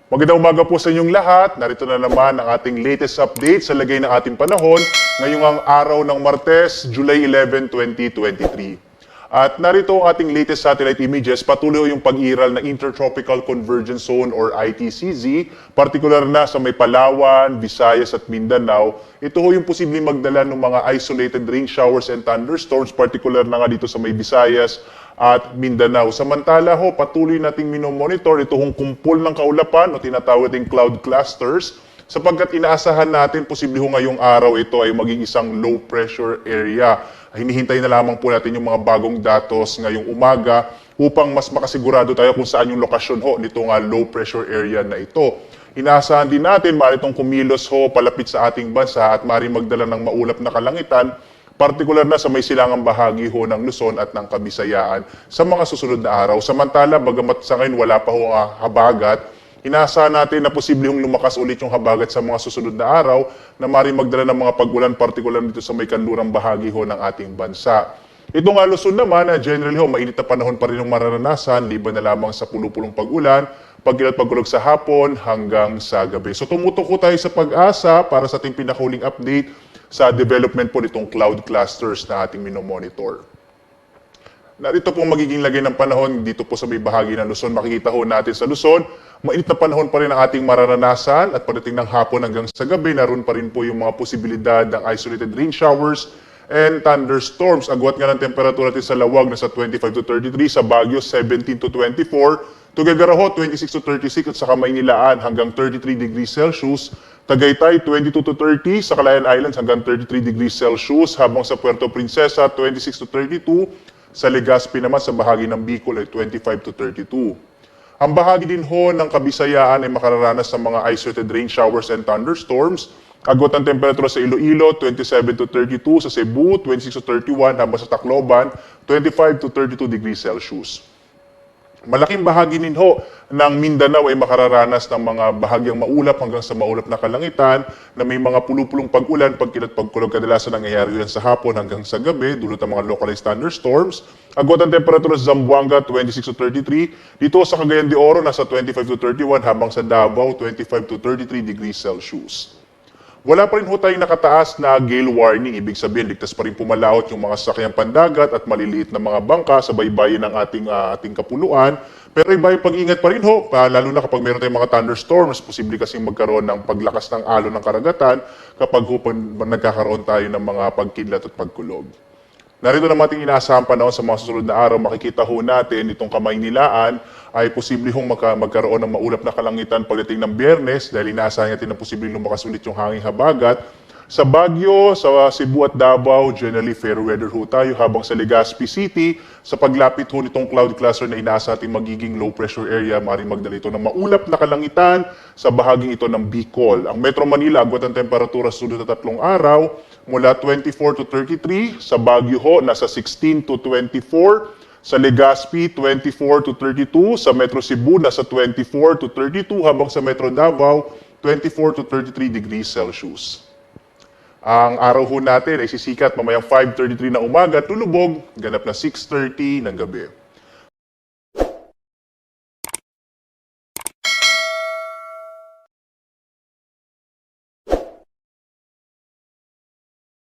Magandang umaga po sa inyong lahat. Narito na naman ang ating latest update sa lagay ng ating panahon ngayong ang araw ng Martes, July 11, 2023. At narito ang ating latest satellite images, patuloy yung pag-iral ng Intertropical Convergence Zone or ITCZ, partikular na sa may Palawan, Visayas at Mindanao. Ito ho yung posibleng magdala ng mga isolated rain showers and thunderstorms, partikular na nga dito sa may Visayas at Mindanao. Samantala ho, patuloy nating minomonitor ito hong kumpol ng kaulapan o tinatawag ding cloud clusters, sapagkat inaasahan natin posible ho ngayong araw ito ay maging isang low pressure area. Hinihintay na lamang po natin yung mga bagong datos ngayong umaga upang mas makasigurado tayo kung saan yung lokasyon ho nitong low pressure area na ito. Inaasahan din natin maaari itong kumilos ho palapit sa ating bansa at maaari magdala ng maulap na kalangitan, partikular na sa may silangang bahagi ho ng Luzon at ng Kabisayaan sa mga susunod na araw. Samantala, bagamat sa ngayon wala pa ho habagat, inaasahan natin na posibleng lumakas ulit yung habagat sa mga susunod na araw na maaaring magdala ng mga pag-ulan, partikular dito sa may kanlurang bahagi ho ng ating bansa. Ito nga Luzon naman, generally ho, mainit na panahon pa rin yung mararanasan, liban na lamang sa pulupulong pag-ulan, pag-ilat pag-ulog sa hapon hanggang sa gabi. So tumutok ko tayo sa Pag-asa para sa ating pinakahuling update sa development po nitong cloud clusters na ating minomonitor. Narito pong magiging lagay ng panahon dito po sa may bahagi ng Luzon. Makikita ho natin sa Luzon, mainit na panahon pa rin ang ating mararanasan at pagdating ng hapon hanggang sa gabi, naroon pa rin po yung mga posibilidad ng isolated rain showers and thunderstorms. Agwat nga ng temperatura natin sa Lawag na sa 25 to 33, sa Baguio 17 to 24, Tuguegarao 26 to 36 at sa Kamaynilaan hanggang 33 degrees Celsius, Tagaytay 22 to 30, sa Calayan Islands hanggang 33 degrees Celsius, habang sa Puerto Princesa 26 to 32, sa Legazpi naman sa bahagi ng Bicol ay 25 to 32. Ang bahagi din ho ng Kabisayaan ay makararanas ng mga isolated rain showers and thunderstorms. Agwat ang temperatura sa Iloilo, 27 to 32, sa Cebu, 26 to 31, habang sa Tacloban, 25 to 32 degrees Celsius. Malaking bahagi din ho ng Mindanao ay makararanas ng mga bahagyang maulap hanggang sa maulap na kalangitan na may mga pulupulong pag-ulan, pagkilat pagkulog, kadalasan nangyayari yan sa hapon hanggang sa gabi, dulot ng mga localized thunderstorms. Agwat ang temperatura sa Zamboanga, 26 to 33. Dito sa Cagayan de Oro, nasa 25 to 31, habang sa Davao, 25 to 33 degrees Celsius. Wala pa rin ho tayong nakataas na gale warning. Ibig sabihin, ligtas pa rin pumalawat yung mga sasakyang pandagat at maliliit na mga bangka sa baybayin ng ating kapuluan. Pero iba yung pag-ingat pa rin ho, lalo na kapag meron tayong mga thunderstorms, posible kasing magkaroon ng paglakas ng alon ng karagatan kapag nagkakaroon tayo ng mga pagkidlat at pagkulog. Narito naman ating inaasahang panahon sa mga susunod na araw, makikita ho natin itong Kamaynilaan ay posible hong magkaroon ng maulap na kalangitan pagdating ng Biyernes dahil inaasahan natin na posibleng lumakas ulit yung hanging habagat. Sa Baguio, sa Cebu at Davao, generally fair weather ho tayo, habang sa Legazpi City, sa paglapit ho nitong cloud cluster na inaasahan natin magiging low pressure area, maaaring magdala ito ng maulap na kalangitan sa bahaging ito ng Bicol. Ang Metro Manila, agwat ang temperatura sa sunod na 3 araw, mula 24 to 33, sa Baguio ho, nasa 16 to 24, sa Legazpi, 24 to 32, sa Metro Cebu, nasa 24 to 32, habang sa Metro Davao, 24 to 33 degrees Celsius. Ang araw ho natin ay sisikat mamayang 5:33 ng umaga, tulubog, ganap na 6:30 ng gabi.